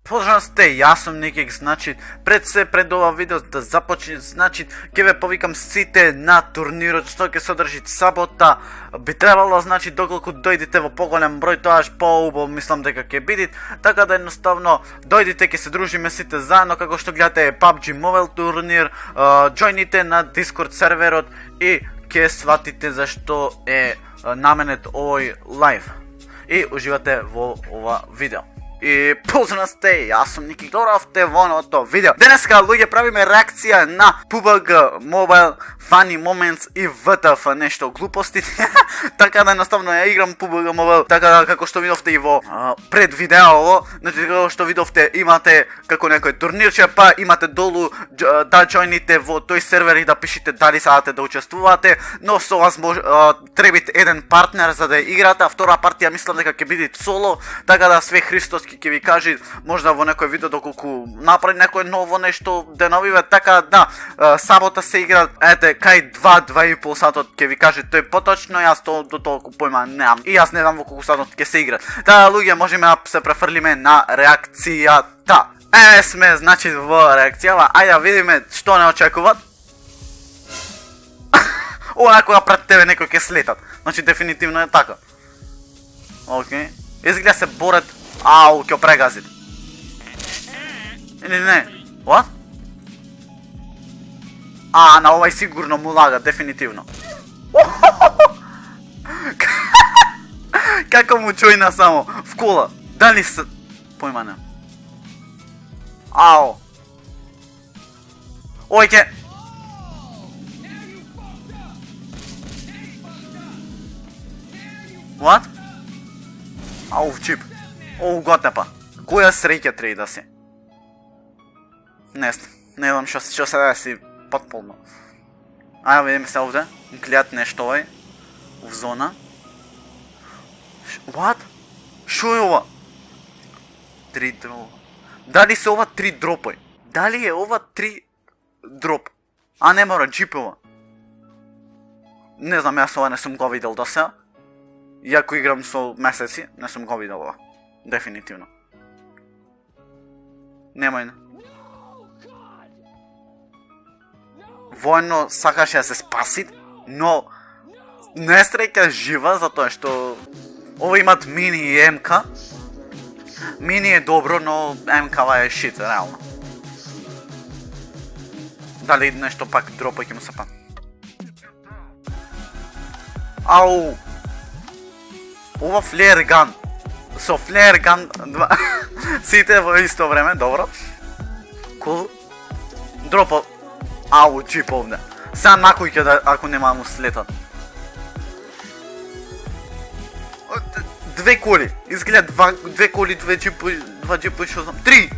Поздрав сте, јас сум Никик, значи пред ова видео да започне, значи ќе ве повикам сите на турнирот што ќе содржи сабота. Би требало, значи доколку дојдете во поголем број, тоаш поубаво мислам дека ќе биде, така да едноставно дојдите, ќе се дружиме сите заедно како што гледате PUBG Mobile турнир, џојните на Discord серверот и ќе сватите зашто е наменет овој лайв. И уживате во ова видео. И поздрав сте, јас сум Ники, доравте во новото видео. Денеска, луѓе, правиме реакција на PUBG Mobile Funny Moments и WTF нешто глупости. Така да едноставно ја играм PUBG Mobile, така да како што видовте и во пред видеово, значи како што видовте имате како некој турнирче, па имате долу да џојните во тој сервер и да пишете дали сакате да учествувате, но со вас требите еден партнер за да играте, а втора партија мислам дека ќе биде соло, така да све Христоски ќе ви кажи можда во некој видео доколку направи некој ново нешто деновиве, така да сабота се игра, ете кај 2-2,5 сатот ќе ви каже тој поточно, јас до толку појма немам и јас не знам во колку сатот ќе се игра. Таа луѓе можеме да се префрлиме на реакцијата. Еве сме значи во реакцијава, ајде да видиме што не очекуват. Ова кога пред тебе некој ќе слетат, значи дефинитивно е така. Океј, изгледа се борат. Ау, ќе прегазит. Или не? What? На овај сигурно му лага, дефинитивно. Како му џојна само? В кола. Дали се... Појма не. Ау. Ој ке... What? Ау, в джип. Оу, готепа. Која среќа треба да се? Не знам што се да си потполно. Ајде видиме се овде. Гледат нешто овој. В зона. What? Шо е ова? 3 дропа. Дали се ова 3 дропој? Дали е ова 3 дроп? Не мора, джип ова. Не знам, јас ова не сум го видел до сега. Иако играм со месеци, не сум го видел ова. Дефинитивно. Немој. Воено сакаше да се спаси, но несреќа жива затоа што ова имат мини и МК. Мини е добро, но МК-ва е шит, реално. Дали нешто пак дропа ќе му се па. Ау! Ова флеер ган. Со флеер ган сите во исто време, добро. Кул. Дропа. Ау, джип овде. Сега накој ќе да, ако нема му слетат. Две коли. Изгледа две коли, два джипа, што знам. 3!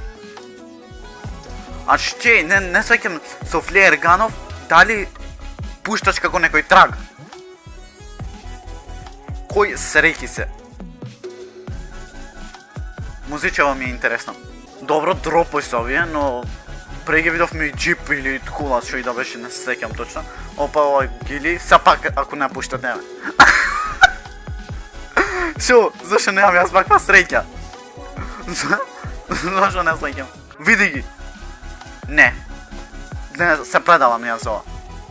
Ще, не сеќам со флеер ганов, дали пушташ како некој траг? Кој среќи се? Музичава ми е интересна. Добро, дропој се овие, но пре ги видовме и джип или кула, што и да беше, не се сеќам точно. Опа, ова гили, са пак ако не пушта деме. Шо, зашто немам јас ваква среќа? Зашто не сеќам? Види ги. Не, се предавам јас ова.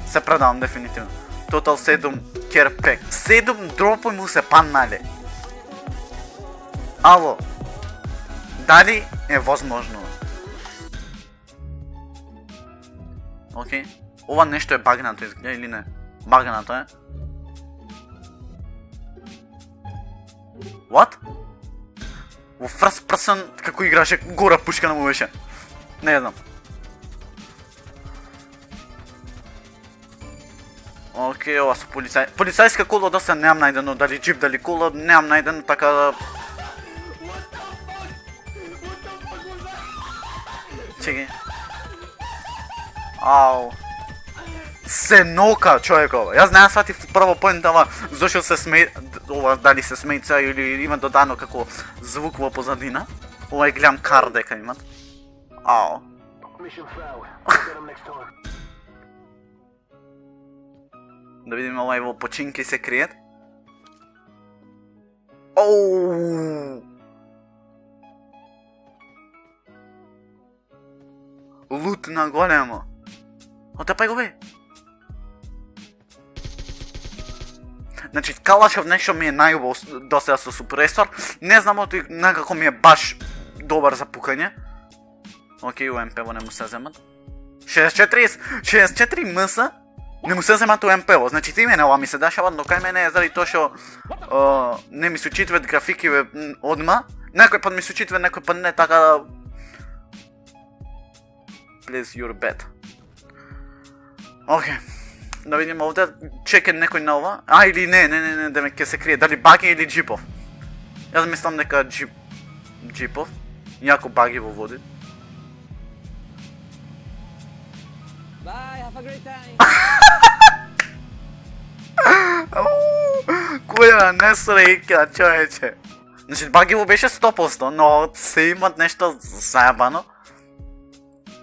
Се предавам дефинитивно. Total 7 care pack. 7 дропој му се паннале. Ало. Дали е возможно? Океј. Ова нешто е багнато изгледа или не? Багнато е. What? Во first person како играше гора пушка на му беше. Не знам. Океј, ова со полицај. Полицајска кола да се немам најдено, дали джип, дали кола, немам најдено, така да... Чеки. Ау. Се нока човекова. Јас не сватив прво поентава зашто се смее, ова дали се смејца или има додано како звук во позадина. Ова е гледам кар дека имат. Ау. Да видиме овај во починки се криет. Оу. лут на големо. Отепай го бе. Значи, калачев нешто ми е најубаво до сега со супресор. Не знам оти некако ми е баш добар за пукање. Океј, УМП-во не му се земат. 64 МС не му се земат УМП-во. Значи ти мене ова ми се дашава, но кај мене е заради тоа што не ми се учитваат графики одма. Некој пат ми се учитва, некој пат не, така да... Please, you're bad. Океј. Да видим овде, чеке некој на ова. А, или не, да ме ке се крие. Дали баги или джипов? Јас мислам дека джипов. Јако баги во води. Bye, have a great time. Која несреќа, човече. Значи, багиво беше 100%, но се имат нешто заебано.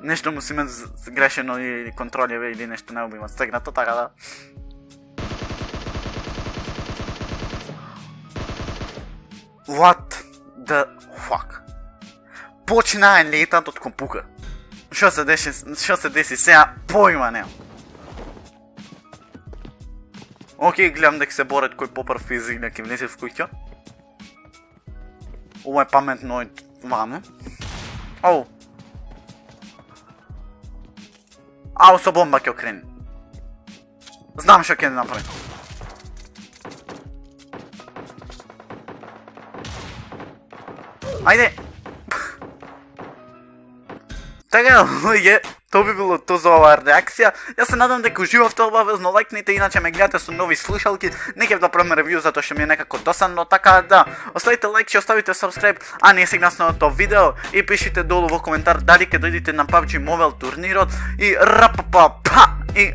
Нешто му се имат грешено или контролеве или нешто не имат стегнато, така да... What the fuck? Почина летат од компука. Што се деси сега, појма нема. Океј, гледам дека се борат кој попрв изигна ќе влезе в куќа. Ова е паметно вамо. Ау. Ау, со бомба ќе окрени. Знам што ќе направи. Ајде. Така, луѓе, тоа би било тоа за оваа реакција. Јас се надам дека уживавте, обавезно лајкните, иначе ме гледате со нови слушалки. Не ќе да правам ревју затоа што ми е некако досадно, така да оставите лајк, ќе оставите subscribe, а не сега на тоа видео и пишите долу во коментар дали ќе дојдете на PUBG Mobile турнирот и рапапа па и